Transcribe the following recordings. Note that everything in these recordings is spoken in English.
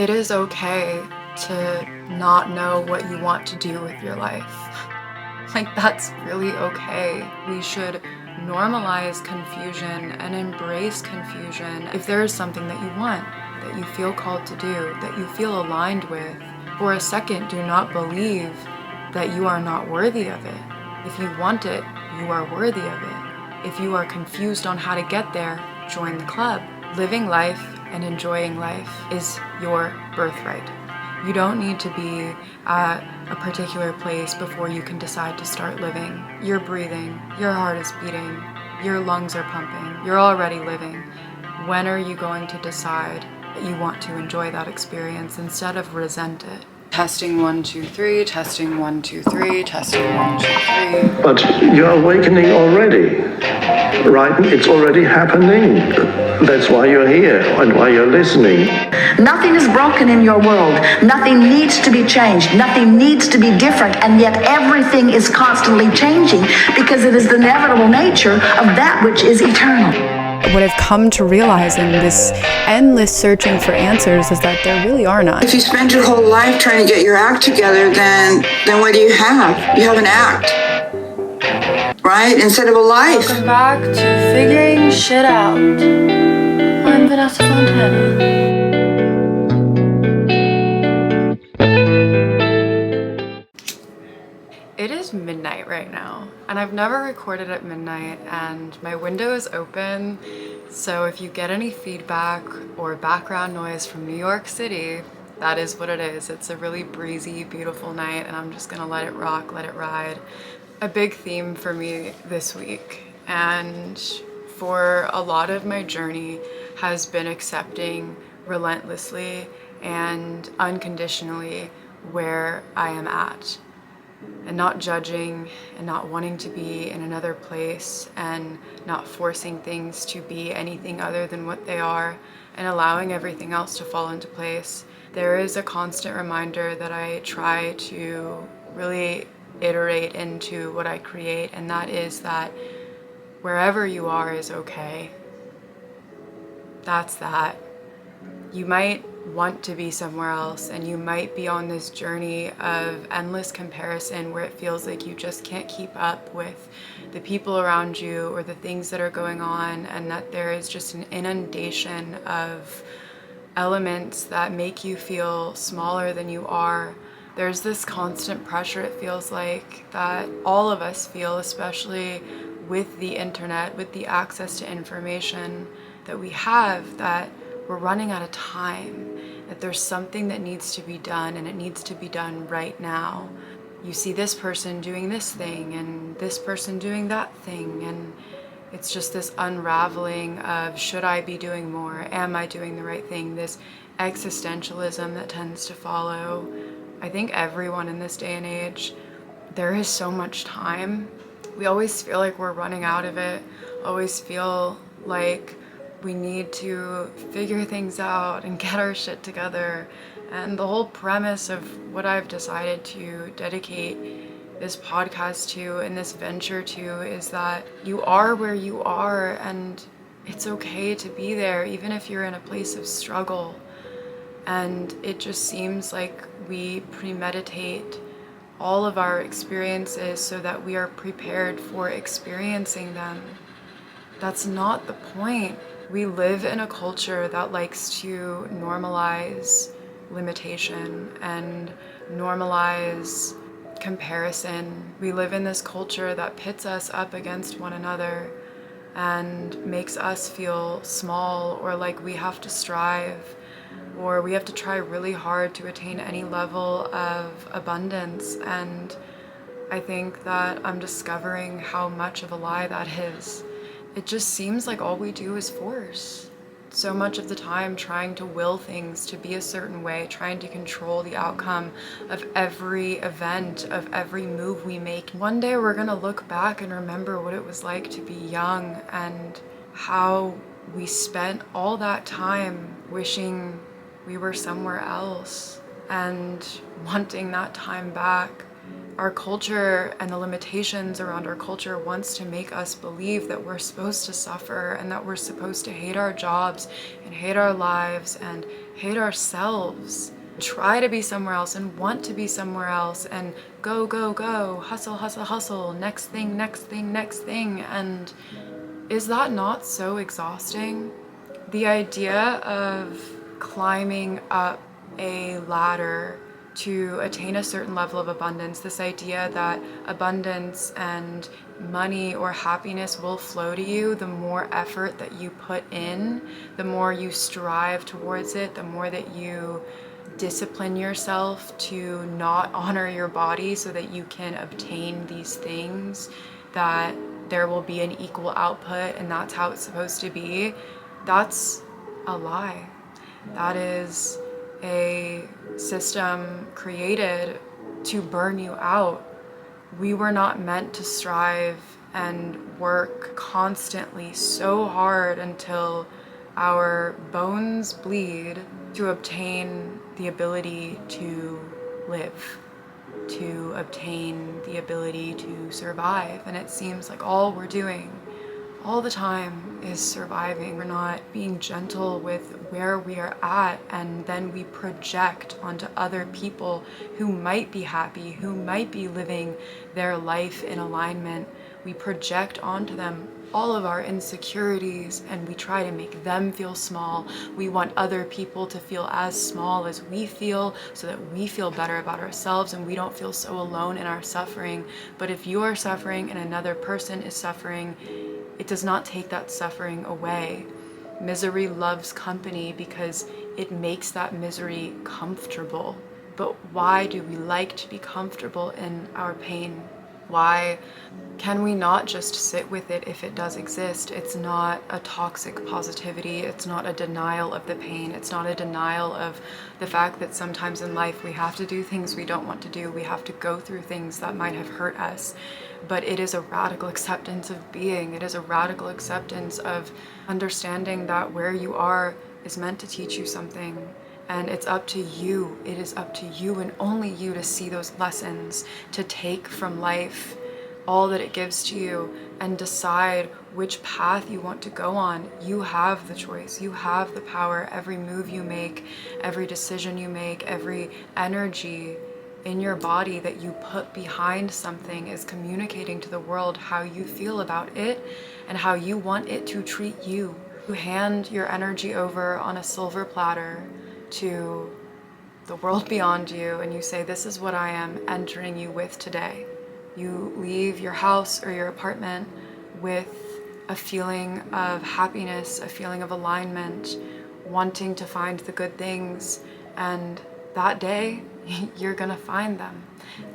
It is okay to not know what you want to do with your life. Like, that's really okay. We should normalize confusion and embrace confusion. If there is something that you want, that you feel called to do, that you feel aligned with, for a second, do not believe that you are not worthy of it. If you want it, you are worthy of it. If you are confused on how to get there, join the club. Living life and enjoying life is your birthright. You don't need to be at a particular place before you can decide to start living. You're breathing, your heart is beating, your lungs are pumping, you're already living. When are you going to decide that you want to enjoy that experience instead of resent it? Testing 1, 2, 3, testing 1, 2, 3, testing 1, 2, 3. But you're awakening already, right? It's already happening. That's why you're here and why you're listening. Nothing is broken in your world. Nothing needs to be changed. Nothing needs to be different. And yet everything is constantly changing because it is the inevitable nature of that which is eternal. What I've come to realize in this endless searching for answers is that there really are none. If you spend your whole life trying to get your act together, then what do you have? You have an act, right? Instead of a life. Welcome back to Figuring Shit Out. I'm Vanessa Fontana. It is midnight right now, and I've never recorded at midnight, and my window is open, so if you get any feedback or background noise from New York City, that is what it is. It's a really breezy, beautiful night, and I'm just gonna let it rock, let it ride. A big theme for me this week, and for a lot of my journey, has been accepting relentlessly and unconditionally where I am at, and not judging and not wanting to be in another place and not forcing things to be anything other than what they are and allowing everything else to fall into place. There is a constant reminder that I try to really iterate into what I create, and that is that wherever you are is okay. That's that. You might want to be somewhere else, and you might be on this journey of endless comparison where it feels like you just can't keep up with the people around you or the things that are going on, and that there is just an inundation of elements that make you feel smaller than you are. There's this constant pressure, it feels like, that all of us feel, especially with the internet, with the access to information that we have, that we're running out of time, that there's something that needs to be done, and it needs to be done right now. You see this person doing this thing and this person doing that thing, and it's just this unraveling of, should I be doing more? Am I doing the right thing? This existentialism that tends to follow. I think everyone in this day and age, there is so much time. We always feel like we're running out of it, always feel like we need to figure things out and get our shit together. And the whole premise of what I've decided to dedicate this podcast to and this venture to is that you are where you are, and it's okay to be there even if you're in a place of struggle. And it just seems like we premeditate all of our experiences so that we are prepared for experiencing them. That's not the point. We live in a culture that likes to normalize limitation and normalize comparison. We live in this culture that pits us up against one another and makes us feel small, or like we have to strive, or we have to try really hard to attain any level of abundance. And I think that I'm discovering how much of a lie that is. It just seems like all we do is force. So much of the time trying to will things to be a certain way, trying to control the outcome of every event, of every move we make. One day we're gonna look back and remember what it was like to be young and how we spent all that time wishing we were somewhere else and wanting that time back. Our culture and the limitations around our culture wants to make us believe that we're supposed to suffer and that we're supposed to hate our jobs and hate our lives and hate ourselves. Try to be somewhere else and want to be somewhere else and go, go, go, hustle, hustle, hustle, next thing, next thing, next thing. And is that not so exhausting? The idea of climbing up a ladder to attain a certain level of abundance, this idea that abundance and money or happiness will flow to you the more effort that you put in, the more you strive towards it, the more that you discipline yourself to not honor your body so that you can obtain these things, that there will be an equal output and that's how it's supposed to be. That's a lie. That is a system created to burn you out. We were not meant to strive and work constantly so hard until our bones bleed to obtain the ability to live, to obtain the ability to survive. And it seems like all we're doing all the time is surviving. We're not being gentle with where we are at, and then we project onto other people who might be happy, who might be living their life in alignment. We project onto them all of our insecurities and we try to make them feel small. We want other people to feel as small as we feel so that we feel better about ourselves and we don't feel so alone in our suffering. But if you are suffering and another person is suffering, it does not take that suffering away. Misery loves company because it makes that misery comfortable. But why do we like to be comfortable in our pain? Why can we not just sit with it if it does exist? It's not a toxic positivity. It's not a denial of the pain. It's not a denial of the fact that sometimes in life we have to do things we don't want to do. We have to go through things that might have hurt us. But it is a radical acceptance of being. It is a radical acceptance of understanding that where you are is meant to teach you something. And it's up to you. It is up to you and only you to see those lessons, to take from life all that it gives to you and decide which path you want to go on. You have the choice. You have the power. Every move you make, every decision you make, every energy in your body that you put behind something is communicating to the world how you feel about it and how you want it to treat you. You hand your energy over on a silver platter to the world beyond you and you say, this is what I am entering you with today. You leave your house or your apartment with a feeling of happiness, a feeling of alignment, wanting to find the good things, and that day you're gonna find them.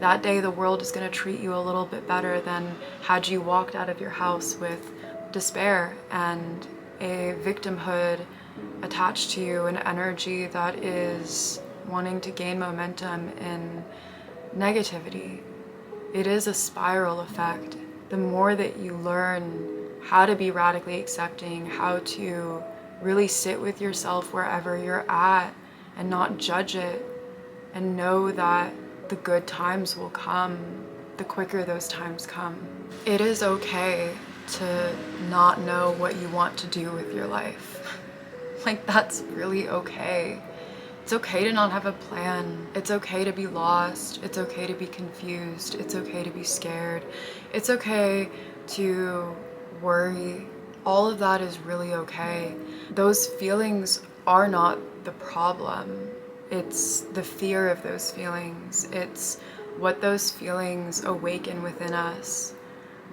That day the world is gonna treat you a little bit better than had you walked out of your house with despair and a victimhood attached to you, an energy that is wanting to gain momentum in negativity. It is a spiral effect. The more that you learn how to be radically accepting, how to really sit with yourself wherever you're at and not judge it, and know that the good times will come, the quicker those times come. It is okay to not know what you want to do with your life. Like, that's really okay. It's okay to not have a plan. It's okay to be lost. It's okay to be confused. It's okay to be scared. It's okay to worry. All of that is really okay. Those feelings are not the problem. It's the fear of those feelings. It's what those feelings awaken within us,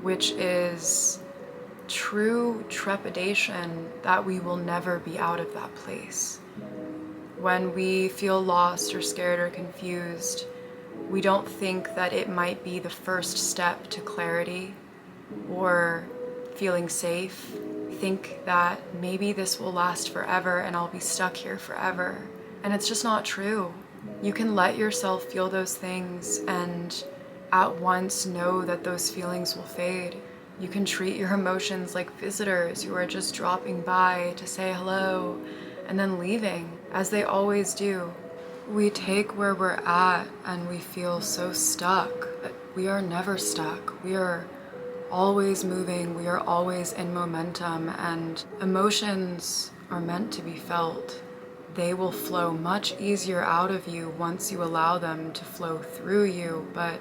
which is true trepidation that we will never be out of that place. When we feel lost or scared or confused, we don't think that it might be the first step to clarity or feeling safe. Think that maybe this will last forever and I'll be stuck here forever. And it's just not true. You can let yourself feel those things and at once know that those feelings will fade. You can treat your emotions like visitors who are just dropping by to say hello and then leaving, as they always do. We take where we're at and we feel so stuck, but we are never stuck. We are always moving, we are always in momentum, and emotions are meant to be felt. They will flow much easier out of you once you allow them to flow through you, but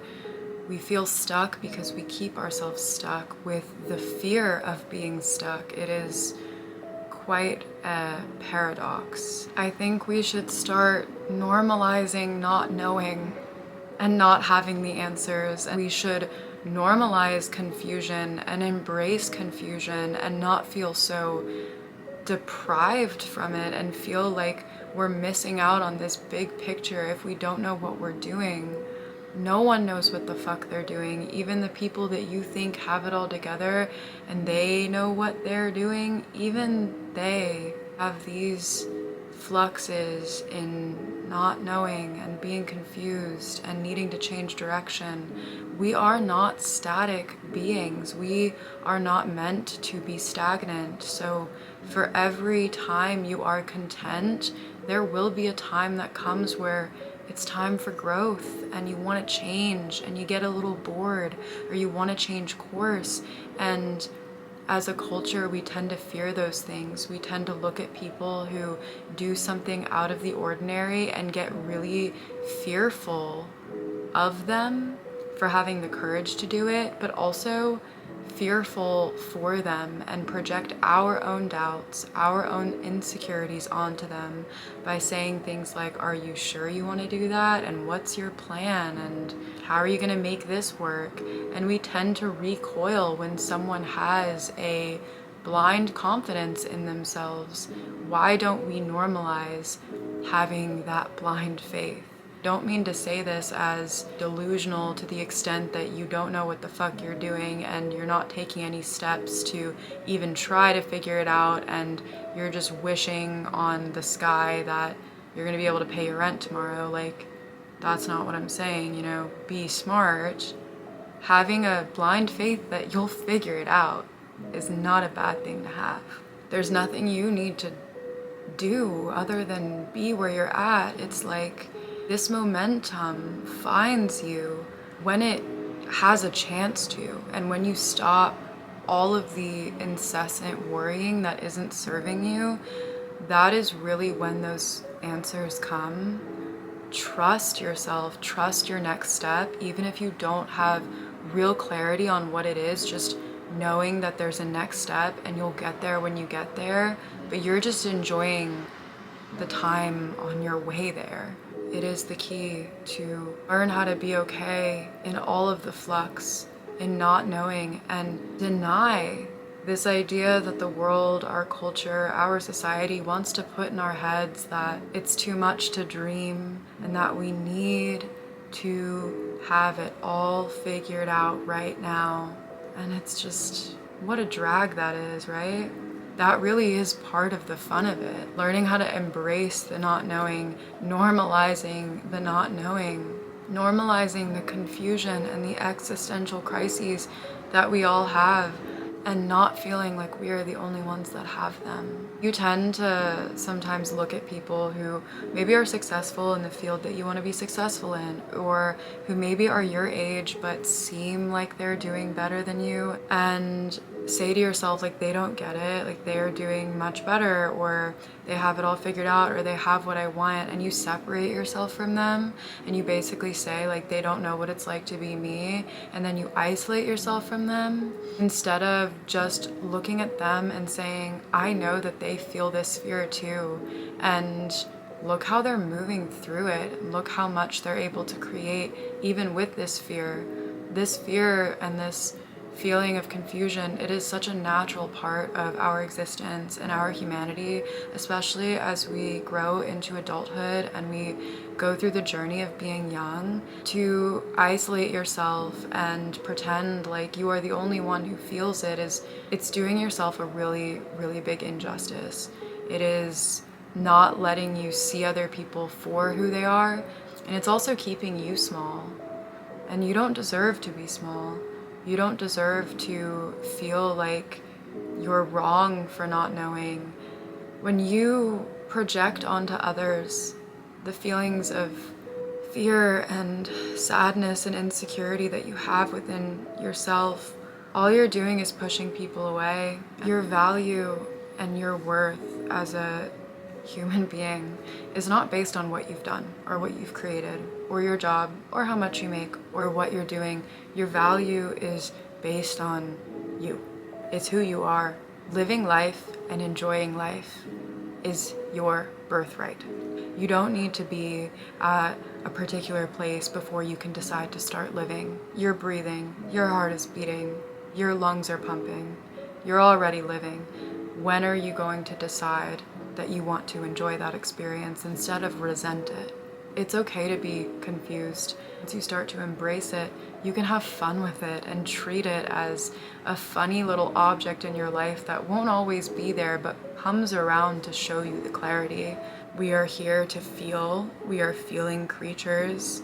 we feel stuck because we keep ourselves stuck with the fear of being stuck. It is quite a paradox. I think we should start normalizing not knowing and not having the answers, and we should normalize confusion and embrace confusion and not feel so deprived from it and feel like we're missing out on this big picture if we don't know what we're doing. No one knows what the fuck they're doing. Even the people that you think have it all together and they know what they're doing, even they have these fluxes in not knowing and being confused and needing to change direction. We are not static beings. We are not meant to be stagnant. So for every time you are content, there will be a time that comes where it's time for growth and you want to change and you get a little bored or you want to change course. And as a culture, we tend to fear those things. We tend to look at people who do something out of the ordinary and get really fearful of them for having the courage to do it, but also fearful for them and project our own doubts, our own insecurities onto them by saying things like, are you sure you want to do that? And what's your plan? And how are you going to make this work? And we tend to recoil when someone has a blind confidence in themselves. Why don't we normalize having that blind faith? Don't mean to say this as delusional to the extent that you don't know what the fuck you're doing and you're not taking any steps to even try to figure it out and you're just wishing on the sky that you're gonna be able to pay your rent tomorrow. Like, that's not what I'm saying, you know. Be smart. Having a blind faith that you'll figure it out is not a bad thing to have. There's nothing you need to do other than be where you're at. It's like this momentum finds you when it has a chance to, and when you stop all of the incessant worrying that isn't serving you, that is really when those answers come. Trust yourself, trust your next step, even if you don't have real clarity on what it is, just knowing that there's a next step and you'll get there when you get there, but you're just enjoying the time on your way there. It is the key to learn how to be okay in all of the flux, in not knowing, and deny this idea that the world, our culture, our society wants to put in our heads that it's too much to dream and that we need to have it all figured out right now. And it's just, what a drag that is, right? That really is part of the fun of it. Learning how to embrace the not knowing, normalizing the not knowing, normalizing the confusion and the existential crises that we all have, and not feeling like we are the only ones that have them. You tend to sometimes look at people who maybe are successful in the field that you want to be successful in, or who maybe are your age but seem like they're doing better than you, and say to yourself like they don't get it, like they're doing much better, or they have it all figured out, or they have what I want, and you separate yourself from them and you basically say like they don't know what it's like to be me, and then you isolate yourself from them instead of just looking at them and saying, I know that they feel this fear too, and look how they're moving through it, look how much they're able to create even with this fear and this feeling of confusion. It is such a natural part of our existence and our humanity, especially as we grow into adulthood and we go through the journey of being young. To isolate yourself and pretend like you are the only one who feels it's doing yourself a really, really big injustice. It is not letting you see other people for who they are, and it's also keeping you small. And you don't deserve to be small. You don't deserve to feel like you're wrong for not knowing. When you project onto others the feelings of fear and sadness and insecurity that you have within yourself, all you're doing is pushing people away. Your value and your worth as a human being is not based on what you've done or what you've created or your job or how much you make or what you're doing. Your value is based on you. It's who you are. Living life and enjoying life is your birthright. You don't need to be at a particular place before you can decide to start living. You're breathing, your heart is beating, your lungs are pumping, you're already living. When are you going to decide that you want to enjoy that experience instead of resent it? It's okay to be confused. Once you start to embrace it, you can have fun with it and treat it as a funny little object in your life that won't always be there but comes around to show you the clarity. We are here to feel. We are feeling creatures.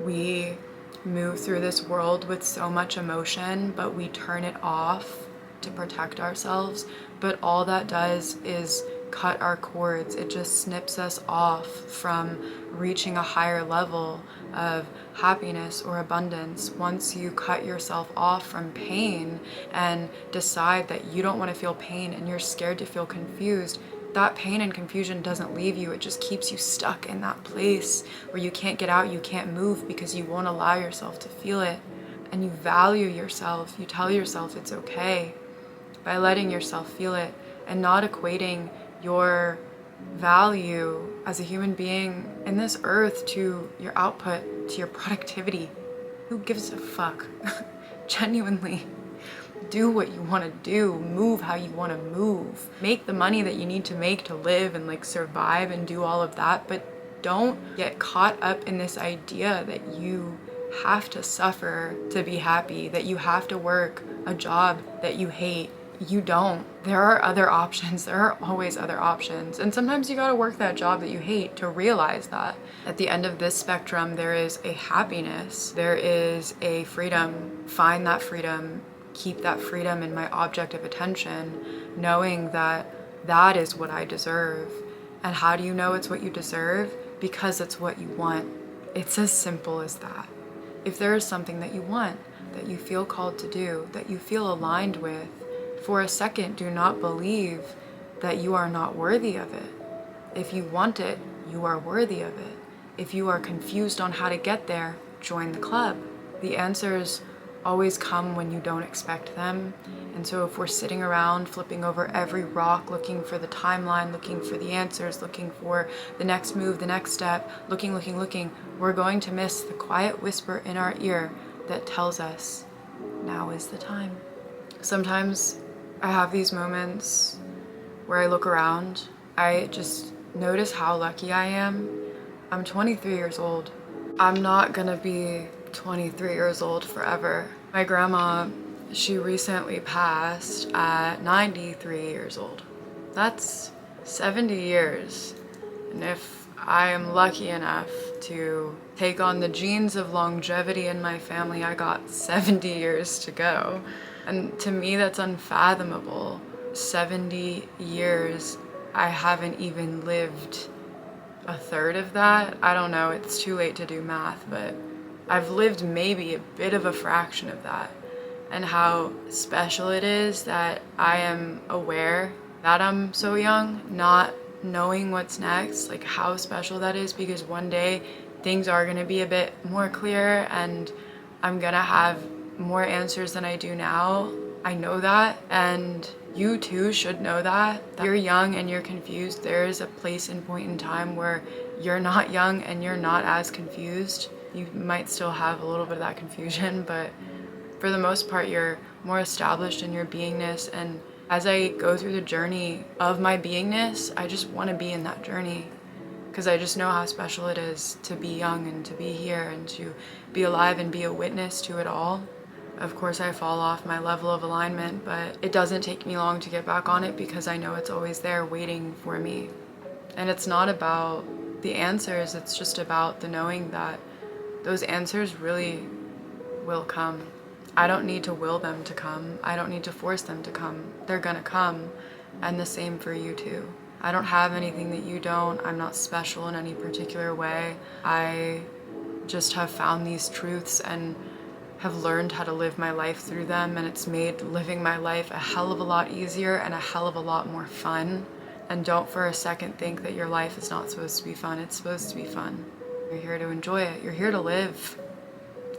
We move through this world with so much emotion, but we turn it off to protect ourselves. But all that does is cut our cords. It just snips us off from reaching a higher level of happiness or abundance. Once you cut yourself off from pain and decide that you don't want to feel pain and you're scared to feel confused, that pain and confusion doesn't leave you. It just keeps you stuck in that place where you can't get out, you can't move because you won't allow yourself to feel it. And you value yourself. You tell yourself it's okay by letting yourself feel it and not equating your value as a human being in this earth to your output, to your productivity. Who gives a fuck? Genuinely. Do what you want to do, move how you want to move, make the money that you need to make to live and like survive and do all of that, but don't get caught up in this idea that you have to suffer to be happy, that you have to work a job that you hate. You don't. There are other options. There are always other options. And sometimes you gotta work that job that you hate to realize that. At the end of this spectrum, there is a happiness. There is a freedom. Find that freedom. Keep that freedom in my object of attention, knowing that that is what I deserve. And how do you know it's what you deserve? Because it's what you want. It's as simple as that. If there is something that you want, that you feel called to do, that you feel aligned with, for a second, do not believe that you are not worthy of it. If you want it, you are worthy of it. If you are confused on how to get there, join the club. The answers always come when you don't expect them. And so if we're sitting around flipping over every rock, looking for the timeline, looking for the answers, looking for the next move, the next step, looking, we're going to miss the quiet whisper in our ear that tells us, now is the time. Sometimes I have these moments where I look around, I just notice how lucky I am. I'm 23 years old. I'm not gonna be 23 years old forever. My grandma, she recently passed at 93 years old. That's 70 years. And if I am lucky enough to take on the genes of longevity in my family, I got 70 years to go. And to me, that's unfathomable. 70 years, I haven't even lived a third of that. I don't know, it's too late to do math, but I've lived maybe a bit of a fraction of that. And how special it is that I am aware that I'm so young, not knowing what's next, like how special that is, because one day things are gonna be a bit more clear and I'm gonna have more answers than I do now. I know that, and you too should know that. You're young and you're confused. There is a place and point in time where you're not young and you're not as confused. You might still have a little bit of that confusion, but for the most part, you're more established in your beingness. And as I go through the journey of my beingness, I just want to be in that journey because I just know how special it is to be young and to be here and to be alive and be a witness to it all. Of course, I fall off my level of alignment, but it doesn't take me long to get back on it because I know it's always there waiting for me. And it's not about the answers, it's just about the knowing that those answers really will come. I don't need to will them to come. I don't need to force them to come. They're gonna come. And the same for you too. I don't have anything that you don't. I'm not special in any particular way. I just have found these truths and have learned how to live my life through them, and it's made living my life a hell of a lot easier and a hell of a lot more fun. And don't for a second think that your life is not supposed to be fun. It's supposed to be fun. You're here to enjoy it. You're here to live.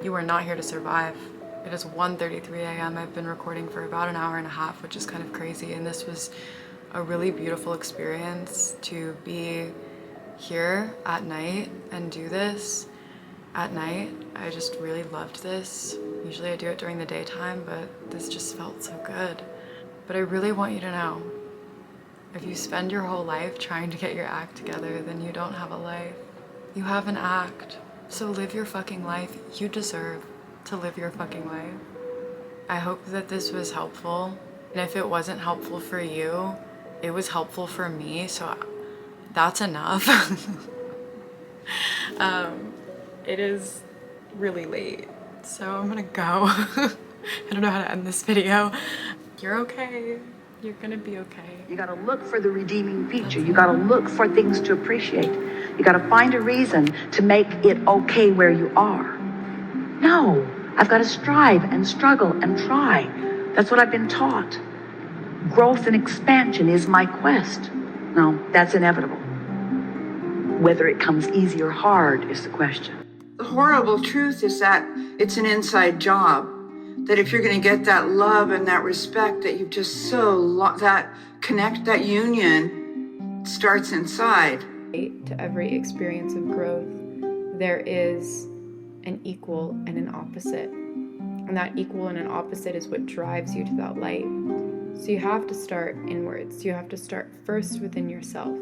You are not here to survive. It is 1:33 a.m. I've been recording for about an hour and a half, which is kind of crazy, and this was a really beautiful experience to be here at night and do this at night. I just really loved this. Usually I do it during the daytime, but this just felt so good. But I really want you to know, if you spend your whole life trying to get your act together, then you don't have a life. You have an act. So live your fucking life. You deserve to live your fucking life. I hope that this was helpful. And if it wasn't helpful for you, it was helpful for me, so that's enough. It is really late, so I'm gonna go. I don't know how to end this video. You're okay. You're gonna be okay. You gotta look for the redeeming feature. You gotta look for things to appreciate. You gotta find a reason to make it okay where you are. No, I've gotta strive and struggle and try. That's what I've been taught. Growth and expansion is my quest. No, that's inevitable. Whether it comes easy or hard is the question. The horrible truth is that it's an inside job. That if you're going to get that love and that respect that you've just that union starts inside. To every experience of growth, there is an equal and an opposite. And that equal and an opposite is what drives you to that light. So you have to start inwards. You have to start first within yourself.